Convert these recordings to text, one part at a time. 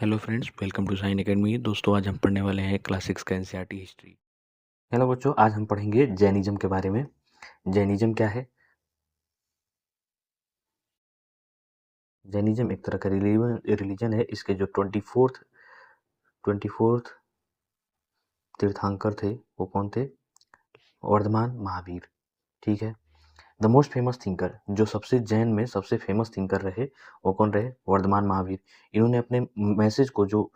Hello friends, welcome to sign academy. दोस्तों, आज हम पढ़ने वाले हैं क्लास 6 का एनसीईआरटी हिस्ट्री। हेलो बच्चों, आज हम पढ़ेंगे जैनिज्म के बारे में। जैनिज्म क्या है? जैनिज्म एक तरह का रिलीजन है। इसके जो 24th तीर्थंकर थे वो कौन थे? वर्धमान महावीर। ठीक है। द मोस्ट फेमस थिंकर, जो सबसे जैन में सबसे फेमस थिंकर रहे वो कौन रहे? वर्धमान महावीर। इन्होंने अपने मैसेज को जो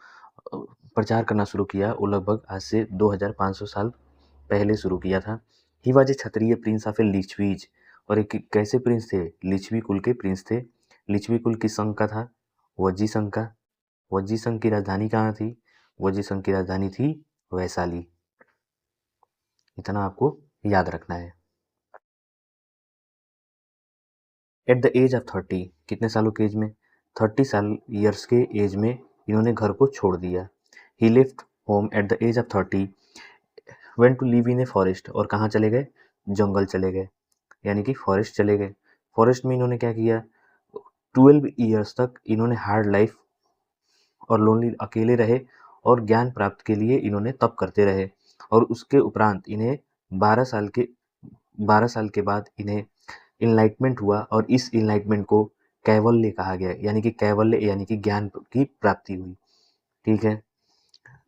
प्रचार करना शुरू किया वो लगभग आज से 2500 साल पहले शुरू किया था। He was a Kshatriya prince of a Licchavis. और एक कैसे प्रिंस थे? लिच्छवी कुल के प्रिंस थे। लिच्छवी कुल किस संघ का था? वज्जी संघ का। वज्जी संघ की राजधानी कहाँ थी? वज्जी संघ की राजधानी थी वैशाली। इतना आपको याद रखना है। एट द एज ऑफ 30, कितने सालों के एज में? 30 साल ईयर्स के एज में इन्होंने घर को छोड़ दिया। He left home at the age of 30, went to live in a forest. और कहाँ चले गए? जंगल चले गए, यानी कि फॉरेस्ट चले गए। फॉरेस्ट में इन्होंने क्या किया? 12 ईयर्स तक इन्होंने हार्ड लाइफ और लोनली अकेले रहे और ज्ञान प्राप्त के लिए इन्होंने तप करते रहे। और उसके उपरांत इन्हें 12 साल के बाद इन्हें इनलाइटमेंट हुआ और इस इनलाइटमेंट को कैवल्य कहा गया, यानी कि कैवल्य यानी कि ज्ञान की प्राप्ति हुई। ठीक है।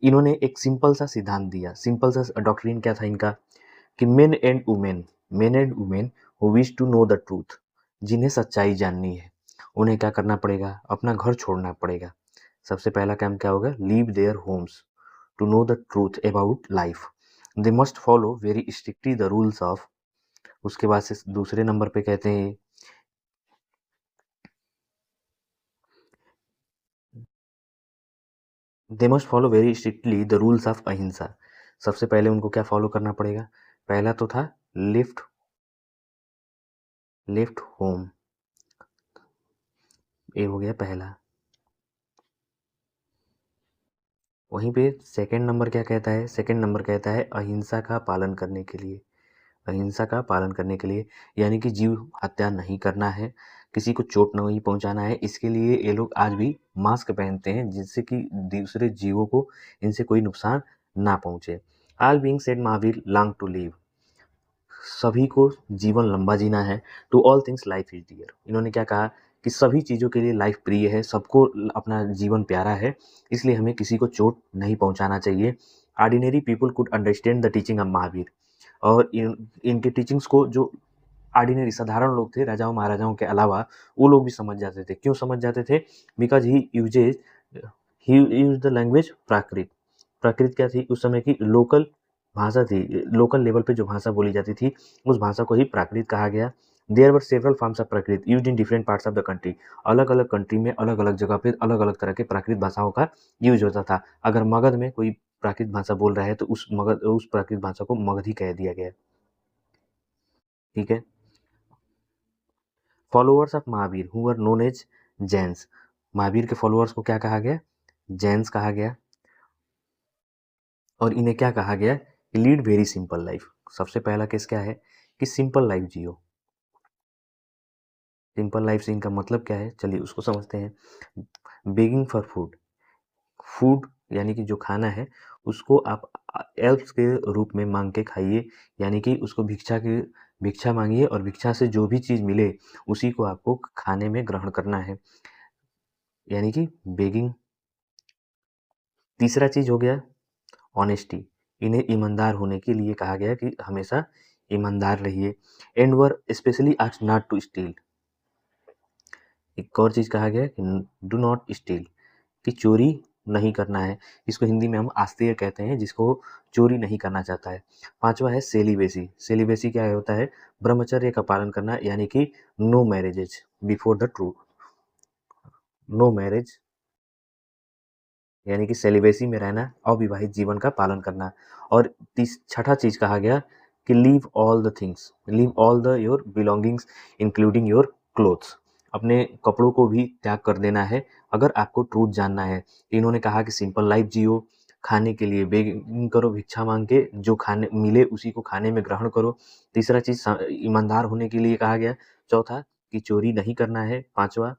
इन्होंने एक सिंपल सा सिद्धांत दिया। सिंपल सा डॉक्ट्रिन क्या था इनका? कि men and women who wish to know the truth, जिन्हें सच्चाई जाननी है उन्हें क्या करना पड़ेगा? अपना घर छोड़ना पड़ेगा। सबसे पहला काम क्या होगा? Leave their homes to know the truth about life. They must follow very strictly the rules of. उसके बाद से दूसरे नंबर पे कहते हैं they must follow very strictly the rules of ahimsa. सबसे पहले उनको क्या फॉलो करना पड़ेगा? पहला तो था लेफ्ट होम, ये हो गया पहला। वहीं पे सेकंड नंबर क्या कहता है? सेकंड नंबर कहता है अहिंसा का पालन करने के लिए। अहिंसा का पालन करने के लिए यानी कि जीव हत्या नहीं करना है, किसी को चोट नहीं पहुंचाना है। इसके लिए ये लोग आज भी मास्क पहनते हैं, जिससे कि दूसरे जीवों को इनसे कोई नुकसान ना पहुंचे। All being said Mahavir long to live, सभी को जीवन लंबा जीना है। To all things life is dear, इन्होंने क्या कहा? कि सभी चीज़ों के लिए लाइफ प्रिय है, सबको अपना जीवन प्यारा है, इसलिए हमें किसी को चोट नहीं पहुंचाना चाहिए। Ordinary people could understand the teaching of Mahavir. और इनके टीचिंग्स को जो ऑर्डिनरी साधारण लोग थे, राजाओं महाराजाओं के अलावा, वो लोग भी समझ जाते थे। क्यों समझ जाते थे? Because he use the language Prakrit. Prakrit क्या थी? उस समय की लोकल भाषा थी। लोकल लेवल पे जो भाषा बोली जाती थी उस भाषा को ही प्राकृत कहा गया। There were several forms of Prakrit used in different parts of the country. अलग अलग कंट्री में अलग अलग जगह पे अलग अलग तरह के प्राकृत भाषाओं का यूज होता था। अगर मगध में कोई प्राकृत भाषा बोल रहा है तो उस प्राकृत भाषा को मगधी कह दिया गया। ठीक है। Followers of Mahavir who were known as Jains, Mahavir के फॉलोअर्स को क्या कहा गया? जैन्स कहा गया। और इन्हें क्या कहा गया? Lead very simple life. सबसे पहला केस क्या है? कि सिंपल लाइफ जियो। सिंपल लाइफ से इनका मतलब क्या है? चलिए उसको समझते हैं। बेगिंग फॉर फूड, फूड यानी कि जो खाना है उसको आप एल्प्स के रूप में मांग के खाइए, यानी कि उसको भिक्षा मांगिए और भिक्षा से जो भी चीज़ मिले उसी को आपको खाने में ग्रहण करना है, यानी कि बेगिंग। तीसरा चीज़ हो गया ऑनेस्टी, इन्हें ईमानदार होने के लिए कहा गया कि हमेशा ईमानदार रहिए। And were specially asked not to steal, एक और चीज़ कहा गया कि डू नॉट स्टील, कि चोरी नहीं करना है। इसको हिंदी में हम आस्तीय कहते हैं, जिसको चोरी नहीं करना चाहता है। पांचवा है सेलिबेसी। सेलिबेसी क्या होता है? ब्रह्मचर्य का पालन करना, यानी कि no marriages before the truth, no marriage यानी कि सेलिबेसी में रहना, अविवाहित जीवन का पालन करना। और छठा चीज कहा गया कि leave all the things, leave all the your belongings including your clothes, अपने कपड़ों को भी त्याग कर देना है अगर आपको ट्रूथ जानना है। इन्होंने कहा कि सिंपल लाइफ जियो, खाने के लिए बेगिंग करो, भिक्षा मांग के जो खाने मिले उसी को खाने में ग्रहण करो। तीसरा चीज ईमानदार होने के लिए कहा गया। चौथा कि चोरी नहीं करना है। पांचवा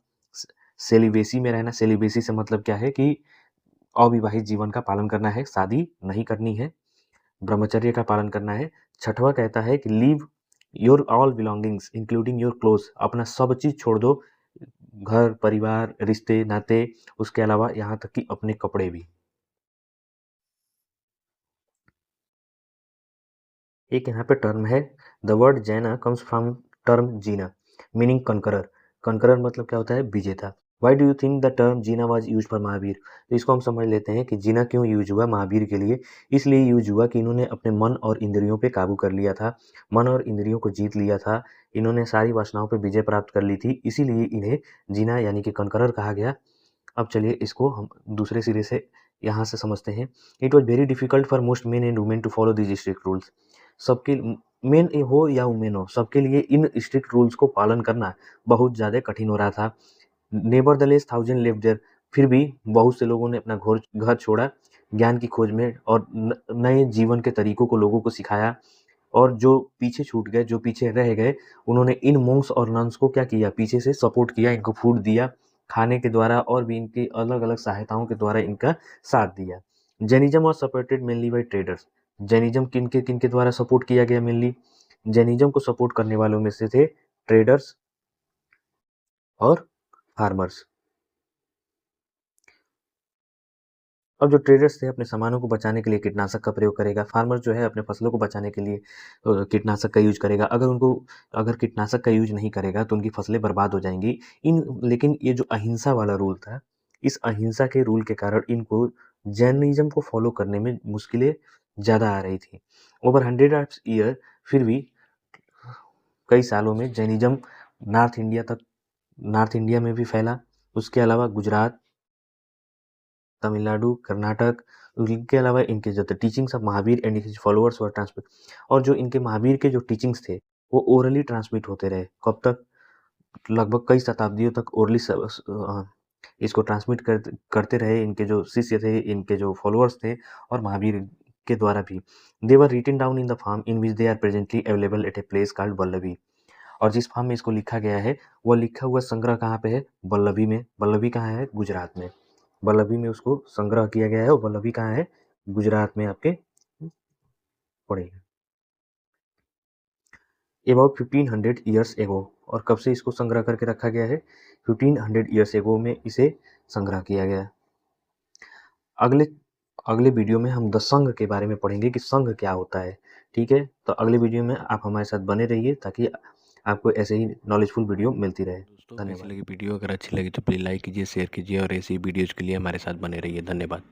सेलिबेसी में रहना। सेलिबेसी से मतलब क्या है? कि अविवाहित जीवन का पालन करना है, शादी नहीं करनी है, ब्रह्मचर्य का पालन करना है। छठवां कहता है कि leave your all belongings including your clothes, अपना सब चीज़ छोड़ दो, घर, परिवार, रिश्ते, नाते, उसके अलावा यहाँ तक कि अपने कपड़े भी। एक यहाँ पे टर्म है, the word Jaina comes from term Jina meaning conqueror. Conqueror मतलब क्या होता है? विजेता। Why do you think the term Jina was use for Mahavira? तो इसको हम समझ लेते हैं कि जीना क्यों यूज हुआ महावीर के लिए। इसलिए यूज हुआ कि इन्होंने अपने मन और इंद्रियों पे काबू कर लिया था, मन और इंद्रियों को जीत लिया था, इन्होंने सारी वासनाओं पे विजय प्राप्त कर ली थी, इसीलिए इन्हें जीना यानी कि कनकरर कहा गया। अब चलिए इसको हम दूसरे सिरे से यहाँ से समझते हैं। It was very difficult for most men and women to follow these strict rules. सबके, मेन हो या वुमेन हो, सबके लिए इन स्ट्रिक्ट रूल्स को पालन करना बहुत ज़्यादा कठिन हो रहा था। नेवरदलेस थाउजेंड लिव्ड देयर, फिर भी बहुत से लोगों ने अपना घर छोड़ा ज्ञान की खोज में और नए जीवन के तरीकों को लोगों को सिखाया। और जो पीछे छूट गए, जो पीछे रह गए, उन्होंने इन मोंक्स और नन्स को क्या किया? पीछे से सपोर्ट किया, इनको फूड दिया खाने के द्वारा और भी इनकी अलग अलग सहायताओं के द्वारा इनका साथ दिया। जैनिज्म और supported mainly by traders. Jainism किन के द्वारा सपोर्ट किया गया? मेनली जैनिज्म को सपोर्ट करने वालों में से थे ट्रेडर्स और फार्मर्स। अब जो ट्रेडर्स थे अपने सामानों को बचाने के लिए कीटनाशक का प्रयोग करेगा, फार्मर जो है अपने फसलों को बचाने के लिए कीटनाशक का यूज करेगा। अगर कीटनाशक का यूज नहीं करेगा तो उनकी फसलें बर्बाद हो जाएंगी। लेकिन ये जो अहिंसा वाला रूल था, इस अहिंसा के रूल के कारण इनको जैनिज्म को फॉलो करने में मुश्किलें ज़्यादा आ रही थी। ओवर 100 ऑफ ईयर, फिर भी कई सालों में जैनिज्म नॉर्थ इंडिया में भी फैला। उसके अलावा गुजरात, तमिलनाडु, कर्नाटक, इनके अलावा इनके जो teachings of Mahavir and his followers were transmit, और जो इनके महावीर के जो टीचिंग्स थे वो ओरली ट्रांसमिट होते रहे। कब तक? लगभग कई शताब्दियों तक ओरली इसको ट्रांसमिट करते रहे इनके जो शिष्य थे, इनके जो फॉलोअर्स थे, और महावीर के द्वारा भी। They were written down in the form in which they are presently available at a place called Vallabhi. और जिस फॉर्म में इसको लिखा गया है, वो लिखा हुआ संग्रह कहाँ पे है? वल्लभी में। वल्लभी कहाँ है? गुजरात में। वल्लभी में उसको संग्रह किया गया है, और वल्लभी कहाँ है? गुजरात में आपके पड़ेगा। About 1500 years ago. और कब से इसको संग्रह करके रखा गया है? 1500 ईयर्स एगो में इसे संग्रह किया गया। अगले अगले वीडियो में हम द संघ के बारे में पढ़ेंगे कि संघ क्या होता है। ठीक है, तो अगले वीडियो में आप हमारे साथ बने रहिए ताकि आपको ऐसे ही नॉलेजफुल वीडियो मिलती रहे। दोस्तों कैसी धन्यवाद। लगी वीडियो? अगर अच्छी लगी तो प्लीज़ लाइक कीजिए, शेयर कीजिए और ऐसी वीडियोज़ के लिए हमारे साथ बने रहिए। धन्यवाद।